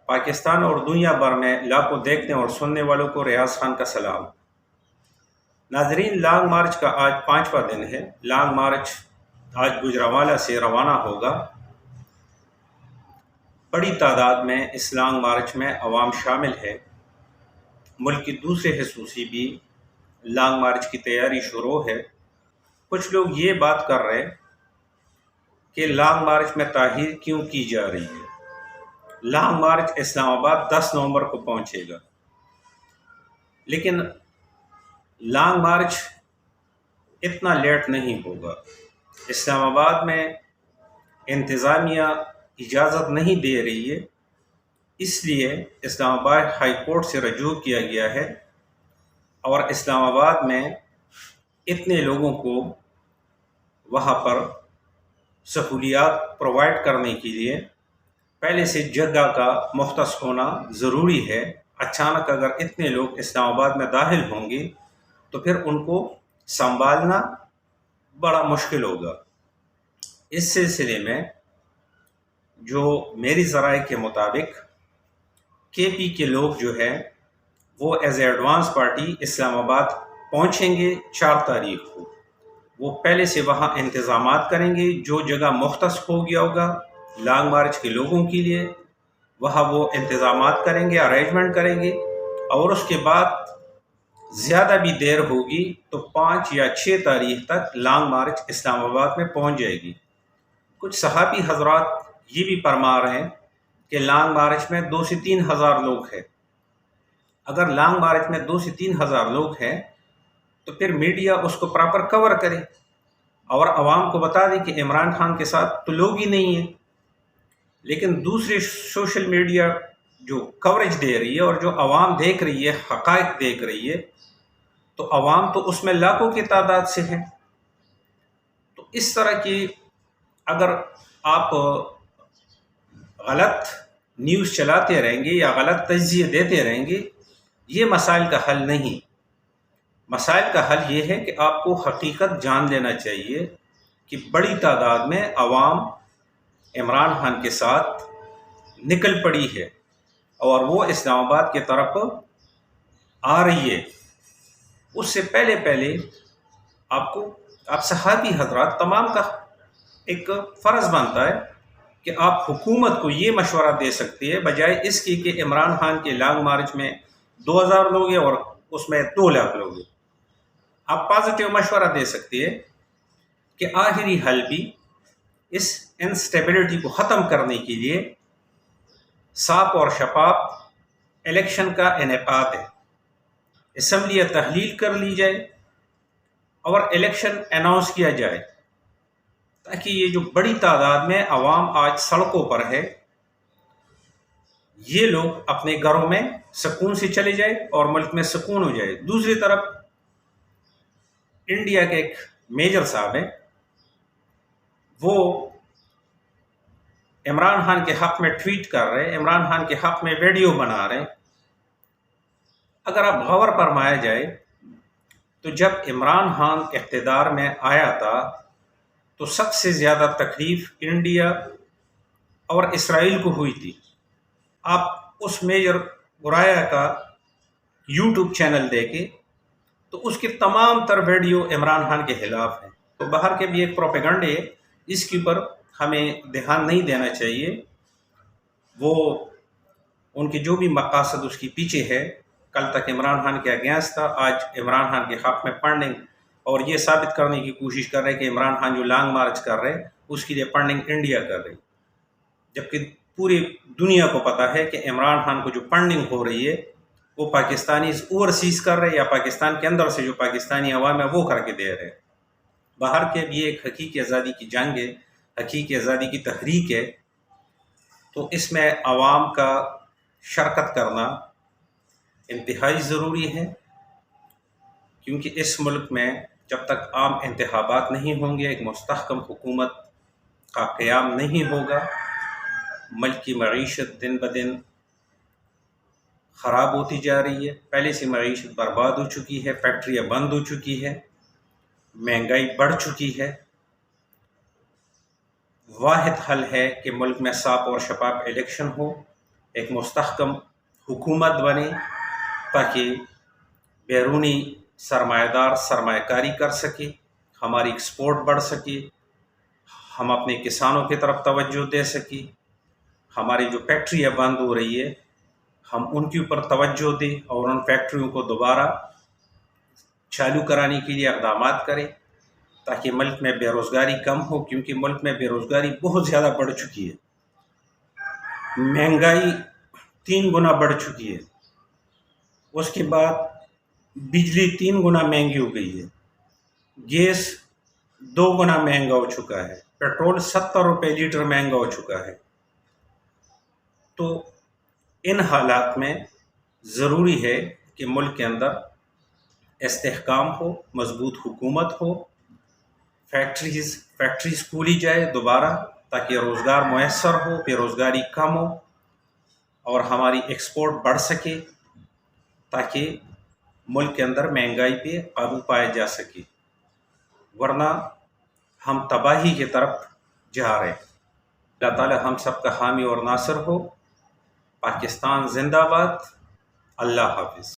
پاکستان اور دنیا بھر میں لاکھوں دیکھنے اور سننے والوں کو ریاض خان کا سلام۔ ناظرین، لانگ مارچ کا آج 5واں دن ہے۔ لانگ مارچ آج گوجرانوالہ سے روانہ ہوگا۔ بڑی تعداد میں اس لانگ مارچ میں عوام شامل ہے۔ ملک کے دوسرے حصوں سے بھی لانگ مارچ کی تیاری شروع ہے۔ کچھ لوگ یہ بات کر رہے کہ لانگ مارچ میں تاخیر کیوں کی جا رہی ہے۔ لانگ مارچ اسلام آباد 10 نومبر کو پہنچے گا، لیکن لانگ مارچ اتنا لیٹ نہیں ہوگا۔ اسلام آباد میں انتظامیہ اجازت نہیں دے رہی ہے، اس لیے اسلام آباد ہائی کورٹ سے رجوع کیا گیا ہے، اور اسلام آباد میں اتنے لوگوں کو وہاں پر سہولیات پرووائڈ کرنے کے لیے پہلے سے جگہ کا مختص ہونا ضروری ہے۔ اچانک اگر اتنے لوگ اسلام آباد میں داخل ہوں گے تو پھر ان کو سنبھالنا بڑا مشکل ہوگا۔ اس سلسلے میں جو میری ذرائع کے مطابق کے پی کے لوگ جو ہے وہ ایز اے ایڈوانس پارٹی اسلام آباد پہنچیں گے 4 تاریخ کو۔ وہ پہلے سے وہاں انتظامات کریں گے، جو جگہ مختص ہو گیا ہوگا لانگ مارچ کے لوگوں کے لیے وہاں وہ انتظامات کریں گے، ارینجمنٹ کریں گے، اور اس کے بعد زیادہ بھی دیر ہوگی تو 5 یا 6 تاریخ تک لانگ مارچ اسلام آباد میں پہنچ جائے گی۔ کچھ صحافی حضرات یہ بھی فرما رہے ہیں کہ لانگ مارچ میں 2 سے 3 ہزار لوگ ہیں۔ اگر لانگ مارچ میں 2 سے 3 ہزار لوگ ہیں تو پھر میڈیا اس کو پراپر کور کرے اور عوام کو بتا دے کہ عمران خان کے ساتھ تو لوگ ہی نہیں ہیں۔ لیکن دوسری سوشل میڈیا جو کوریج دے رہی ہے اور جو عوام دیکھ رہی ہے، حقائق دیکھ رہی ہے، تو عوام تو اس میں لاکھوں کی تعداد سے ہے۔ تو اس طرح کی اگر آپ غلط نیوز چلاتے رہیں گے یا غلط تجزیے دیتے رہیں گے، یہ مسائل کا حل نہیں۔ مسائل کا حل یہ ہے کہ آپ کو حقیقت جان لینا چاہیے کہ بڑی تعداد میں عوام عمران خان کے ساتھ نکل پڑی ہے اور وہ اسلام آباد کی طرف آ رہی ہے۔ اس سے پہلے آپ صحافی حضرات تمام کا ایک فرض بنتا ہے کہ آپ حکومت کو یہ مشورہ دے سکتے ہیں، بجائے اس کی کہ عمران خان کے لانگ مارچ میں 2000 لوگ ہیں اور اس میں 2 لاکھ لوگ ہیں۔ آپ پازیٹیو مشورہ دے سکتے ہیں کہ آخری حل بھی اس انسٹیبلٹی کو ختم کرنے کے لیے صاف اور شفاف الیکشن کا انعقاد ہے۔ اسمبلی تحلیل کر لی جائے اور الیکشن اناؤنس کیا جائے، تاکہ یہ جو بڑی تعداد میں عوام آج سڑکوں پر ہے، یہ لوگ اپنے گھروں میں سکون سے چلے جائے اور ملک میں سکون ہو جائے۔ دوسری طرف انڈیا کے ایک میجر صاحب ہیں، وہ عمران خان کے حق میں ٹویٹ کر رہے ہیں، عمران خان کے حق میں ویڈیو بنا رہے ہیں۔ اگر آپ غور فرمایا جائے تو جب عمران خان اقتدار میں آیا تھا تو سب سے زیادہ تکلیف انڈیا اور اسرائیل کو ہوئی تھی۔ آپ اس میجر گرایا کا یوٹیوب چینل دیکھیں تو اس کی تمام تر ویڈیو عمران خان کے خلاف ہیں۔ تو باہر کے بھی ایک پروپیگنڈے ہے، اس کے اوپر ہمیں دھیان نہیں دینا چاہیے۔ وہ ان کے جو بھی مقاصد اس کی پیچھے ہے، کل تک عمران خان کے اگینسٹ تھا، آج عمران خان کے حق میں فنڈنگ اور یہ ثابت کرنے کی کوشش کر رہے کہ عمران خان جو لانگ مارچ کر رہے اس کے لیے فنڈنگ انڈیا کر رہی، جبکہ پوری دنیا کو پتہ ہے کہ عمران خان کو جو فنڈنگ ہو رہی ہے وہ پاکستانی اوورسیز کر رہے یا پاکستان کے اندر سے جو پاکستانی عوام ہے وہ کر کے دے رہے۔ باہر کے بھی ایک حقیقی آزادی کی جنگ ہے، حقیقی آزادی کی تحریک ہے، تو اس میں عوام کا شرکت کرنا انتہائی ضروری ہے، کیونکہ اس ملک میں جب تک عام انتخابات نہیں ہوں گے، ایک مستحکم حکومت کا قیام نہیں ہوگا، ملک کی معیشت دن بدن خراب ہوتی جا رہی ہے۔ پہلے سے معیشت برباد ہو چکی ہے، فیکٹریاں بند ہو چکی ہے، مہنگائی بڑھ چکی ہے۔ واحد حل ہے کہ ملک میں صاف اور شفاف الیکشن ہو، ایک مستحکم حکومت بنے تاکہ بیرونی سرمایہ دار سرمایہ کاری کر سکے، ہماری ایکسپورٹ بڑھ سکے، ہم اپنے کسانوں کی طرف توجہ دے سکیں، ہماری جو فیکٹریاں بند ہو رہی ہے ہم ان کے اوپر توجہ دیں اور ان فیکٹریوں کو دوبارہ چالو کرانے کے لیے اقدامات کریں تاکہ ملک میں بے روزگاری کم ہو، کیونکہ ملک میں بے روزگاری بہت زیادہ بڑھ چکی ہے، مہنگائی 3 گنا بڑھ چکی ہے، اس کے بعد بجلی 3 گنا مہنگی ہو گئی ہے، گیس 2 گنا مہنگا ہو چکا ہے، پیٹرول 70 روپے لیٹر مہنگا ہو چکا ہے۔ تو ان حالات میں ضروری ہے کہ ملک کے اندر استحکام ہو، مضبوط حکومت ہو، فیکٹریز کھولی جائے دوبارہ تاکہ روزگار میسر ہو، بے روزگاری کم ہو اور ہماری ایکسپورٹ بڑھ سکے تاکہ ملک کے اندر مہنگائی پہ قابو پایا جا سکے، ورنہ ہم تباہی کی طرف جا رہے ہیں۔ اللہ تعالی ہم سب کا حامی اور ناصر ہو۔ پاکستان زندہ باد۔ اللہ حافظ۔